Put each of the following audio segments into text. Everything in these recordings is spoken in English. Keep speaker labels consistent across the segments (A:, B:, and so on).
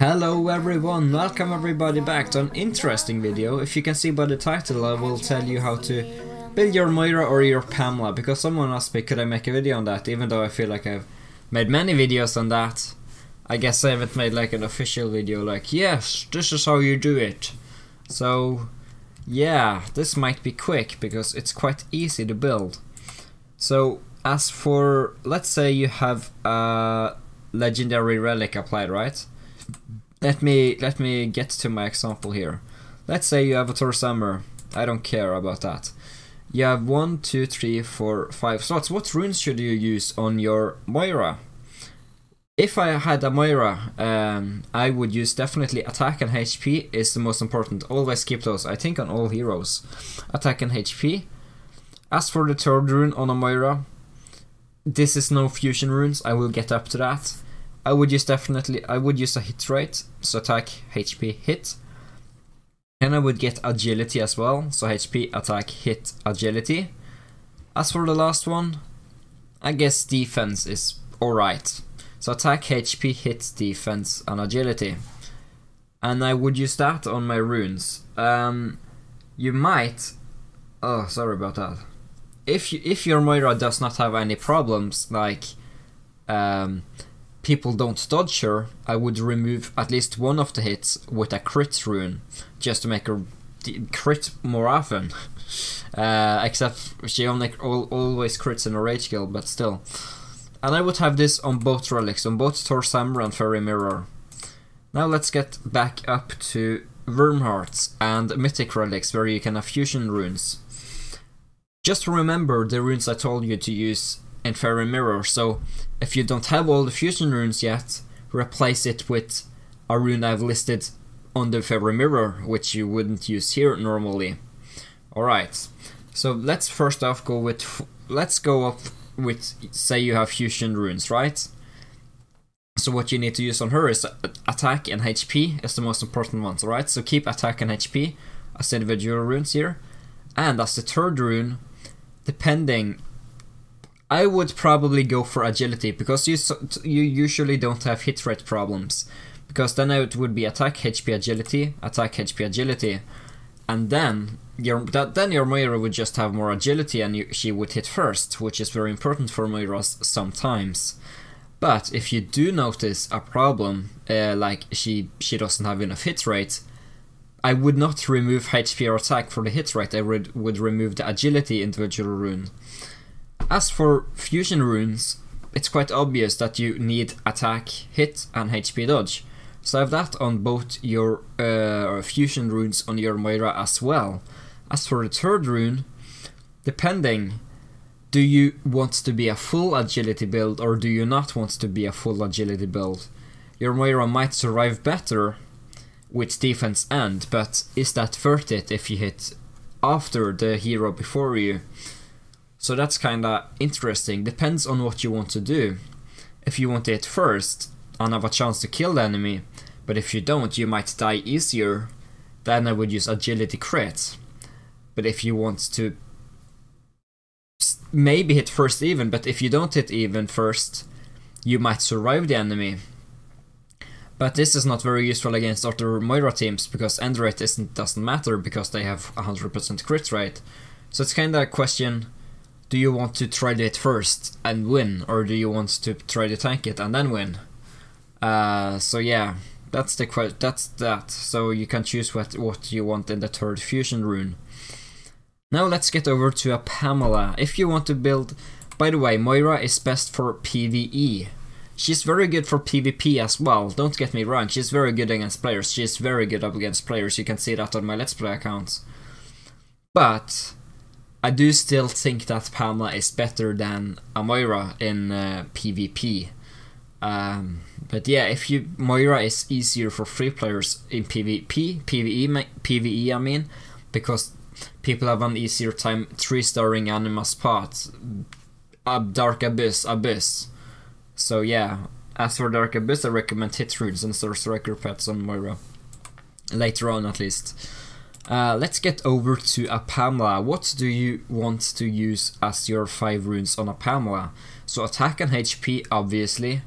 A: Hello everyone, welcome everybody back to an interesting video. If you can see by the title, I will tell you how to build your MOIRA or your Pamela, because someone asked me could I make a video on that, even though I feel like I've made many videos on that. I guess I haven't made like an official video like, yes, this is how you do it. So yeah, this might be quick because it's quite easy to build. So as for, let's say you have a legendary relic applied, right? Let me get to my example here. Let's say you have a Torsammer. I don't care about that. You have 1, 2, 3, 4, 5 slots. What runes should you use on your MOIRA? If I had a MOIRA, I would use definitely attack and HP is the most important. Always keep those, I think, on all heroes. Attack and HP. As for the third rune on a MOIRA, this is no fusion runes, I will get up to that. I would use a hit rate, so attack, HP, hit. And I would get agility as well, so HP, attack, hit, agility. As for the last one, I guess defense is alright. So attack, HP, hit, defense, and agility. And I would use that on my runes. You might... Oh, sorry about that. If your MOIRA does not have any problems, like... people don't dodge her, I would remove at least one of the hits with a crit rune, just to make her crit more often. Except she only always crits in a rage kill, but still. And I would have this on both relics, on both Torsammer and Fairy Mirror. Now let's get back up to Worm Hearts and Mythic relics, where you can have fusion runes. Just remember the runes I told you to use in Fairy Mirror, so if you don't have all the fusion runes yet, replace it with a rune I've listed on the Fairy Mirror, which you wouldn't use here normally. Alright, so let's first off go with, say you have fusion runes, right? So what you need to use on her is attack and HP is the most important ones, alright? So keep attack and HP as individual runes here. And as the third rune, depending, I would probably go for agility, because you usually don't have hit rate problems. Because then it would be attack, HP, agility, attack, HP, agility. And then your MOIRA would just have more agility and she would hit first, which is very important for MOIRAs sometimes. But if you do notice a problem, like she doesn't have enough hit rate, I would not remove HP or attack for the hit rate, I would remove the agility individual rune. As for fusion runes, it's quite obvious that you need attack, hit and HP dodge. So have that on both your fusion runes on your MOIRA as well. As for the third rune, depending, do you want to be a full agility build or do you not want to be a full agility build? Your MOIRA might survive better with defense end, but is that worth it if you hit after the hero before you? So that's kinda interesting, depends on what you want to do. If you want to hit first and have a chance to kill the enemy, but if you don't, you might die easier, then I would use agility crit. But if you want to maybe hit first even, but if you don't hit even first, you might survive the enemy. But this is not very useful against other MOIRA teams, because end rate doesn't matter, because they have 100% crit rate. So it's kinda a question, do you want to try to hit first and win, or do you want to try to tank it and then win? So yeah, that's that. So you can choose what you want in the third fusion rune. Now let's get over to a Pamela. If you want to build, by the way, MOIRA is best for PvE. She's very good for PvP as well, don't get me wrong, she's very good against players, she's very good up against players, you can see that on my Let's Play account. But I do still think that Pamela is better than a MOIRA in PvP. But yeah, MOIRA is easier for free players in PvE I mean, because people have an easier time 3-starring Anima Spot, Dark Abyss. So yeah, as for Dark Abyss I recommend hit runes and Striker pets on MOIRA. Later on at least. Let's get over to a Pamela. What do you want to use as your 5 runes on a Pamela? So attack and HP, obviously.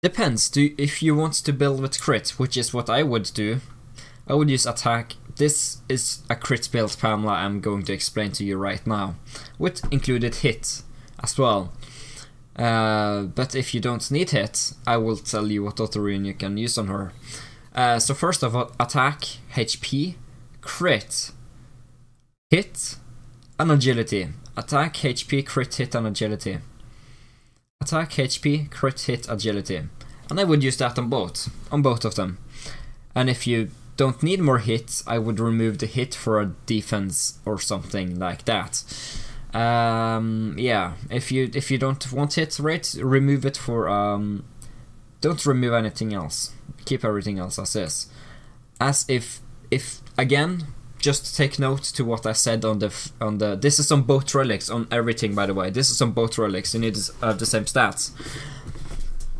A: Depends. If you want to build with crit, which is what I would do, I would use attack. This is a crit build, Pamela, I'm going to explain to you right now, with included hit as well. But if you don't need hit, I will tell you what auto rune you can use on her. So first of all, attack, HP, crit, hit, and agility. Attack, HP, crit, hit, and agility. Attack, HP, crit, hit, agility. And I would use that on both of them. And if you don't need more hits, I would remove the hit for a defense or something like that. Yeah, if you don't want hit rate, remove it for don't remove anything else. Keep everything else as is. As if again, just take note to what I said on the this is on both relics, on everything, by the way. This is on both relics. You need to have the same stats.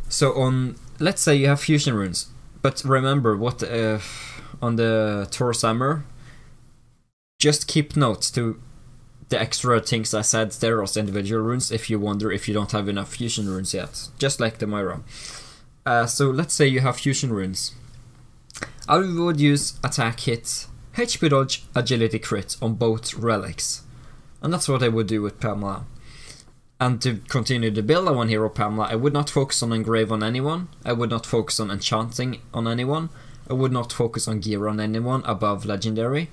A: So on, let's say you have fusion runes, but remember what on the Taurus Hammer, just keep notes to the extra things I said there as individual runes if you wonder if you don't have enough fusion runes yet, just like the MOIRA. So let's say you have fusion runes. I would use attack, hit, HP dodge, agility, crit on both relics. And that's what I would do with Pamela. And to continue the build, I want hero Pamela. I would not focus on engrave on anyone. I would not focus on enchanting on anyone. I would not focus on gear on anyone above legendary.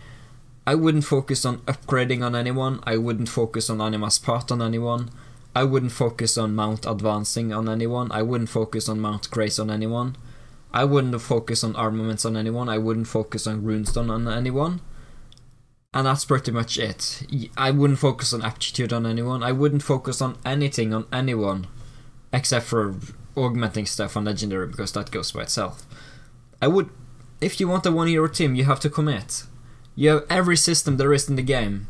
A: I wouldn't focus on upgrading on anyone. I wouldn't focus on Anima's Path on anyone. I wouldn't focus on mount advancing on anyone. I wouldn't focus on mount grace on anyone. I wouldn't focus on armaments on anyone. I wouldn't focus on runestone on anyone. And that's pretty much it. I wouldn't focus on aptitude on anyone. I wouldn't focus on anything on anyone. Except for augmenting stuff on legendary, because that goes by itself. I would... If you want a one hero team, you have to commit. You have every system there is in the game.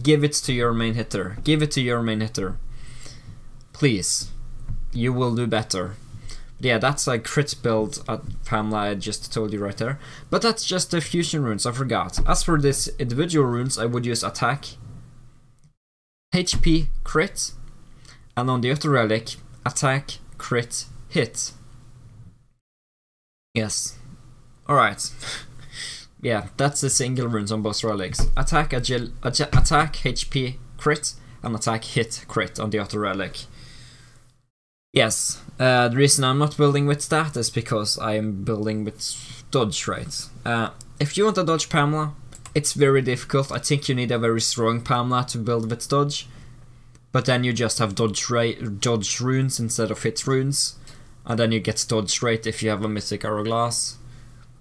A: Give it to your main hitter. Give it to your main hitter. Please. You will do better. But yeah, that's a crit build at Pamela, I just told you right there. But that's just the fusion runes, I forgot. As for this individual runes, I would use attack, HP, crit, and on the other relic, attack, crit, hit. Yes. Alright. Yeah, that's the single runes on both relics. Attack, attack, HP, crit, and attack, hit, crit on the other relic. Yes, the reason I'm not building with that is because I'm building with dodge, right? If you want a dodge Pamela, it's very difficult. I think you need a very strong Pamela to build with dodge. But then you just have dodge runes instead of hit runes. And then you get dodge rate if you have a mythic hourglass.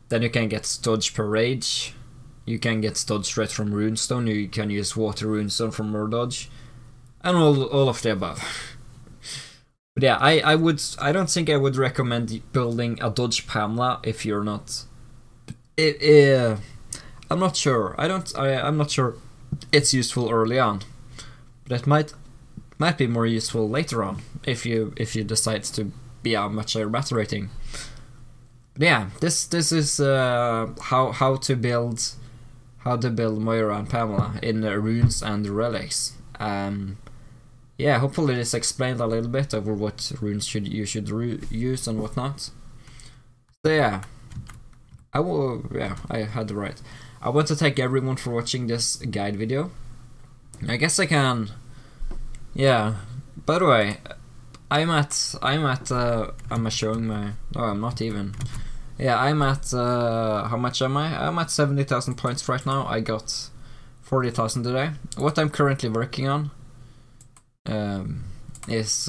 A: Then you can get dodge per rage. You can get dodge rate from runestone. You can use water runestone for more dodge. And all of the above. But yeah, I don't think I would recommend building a dodge Pamela if you're not... I'm not sure. I'm not sure it's useful early on. But it might be more useful later on if you decide to be a much higher battle rating. But yeah, this is how to build MOIRA and Pamela in runes and relics. Yeah, hopefully this explained a little bit over what runes you should use and whatnot. So yeah, I had it right. I want to thank everyone for watching this guide video. I guess I can, yeah. By the way, am I showing my? Oh, I'm not even. Yeah, I'm at how much am I? I'm at 70,000 points right now. I got 40,000 today. What I'm currently working on. Is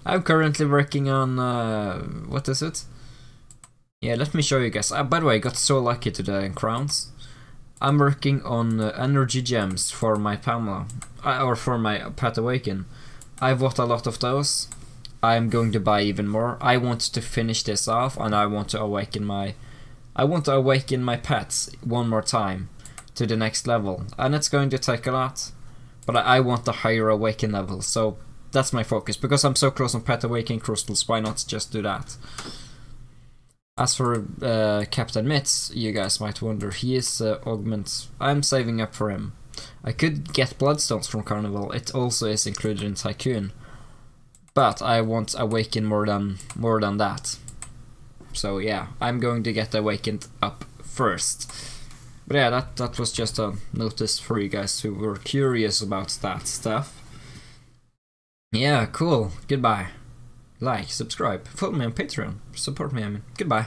A: I'm currently working on what is it? Yeah, let me show you guys. By the way, I got so lucky today in crowns. I'm working on energy gems for my Pamela, or for my Path Awaken. I've bought a lot of those. I'm going to buy even more. I want to finish this off, and I want to awaken my pets one more time to the next level, and it's going to take a lot. But I want the higher awaken level, so that's my focus. Because I'm so close on Path Awaken crystals, why not just do that? As for Captain Mitz, you guys might wonder, he is augment. I'm saving up for him. I could get bloodstones from Carnival, it also is included in Tycoon. but I want Awaken more than that. So yeah, I'm going to get Awakened up first. But yeah, that was just a notice for you guys who were curious about that stuff. Yeah, cool. Goodbye. Like, subscribe, follow me on Patreon, support me. Goodbye.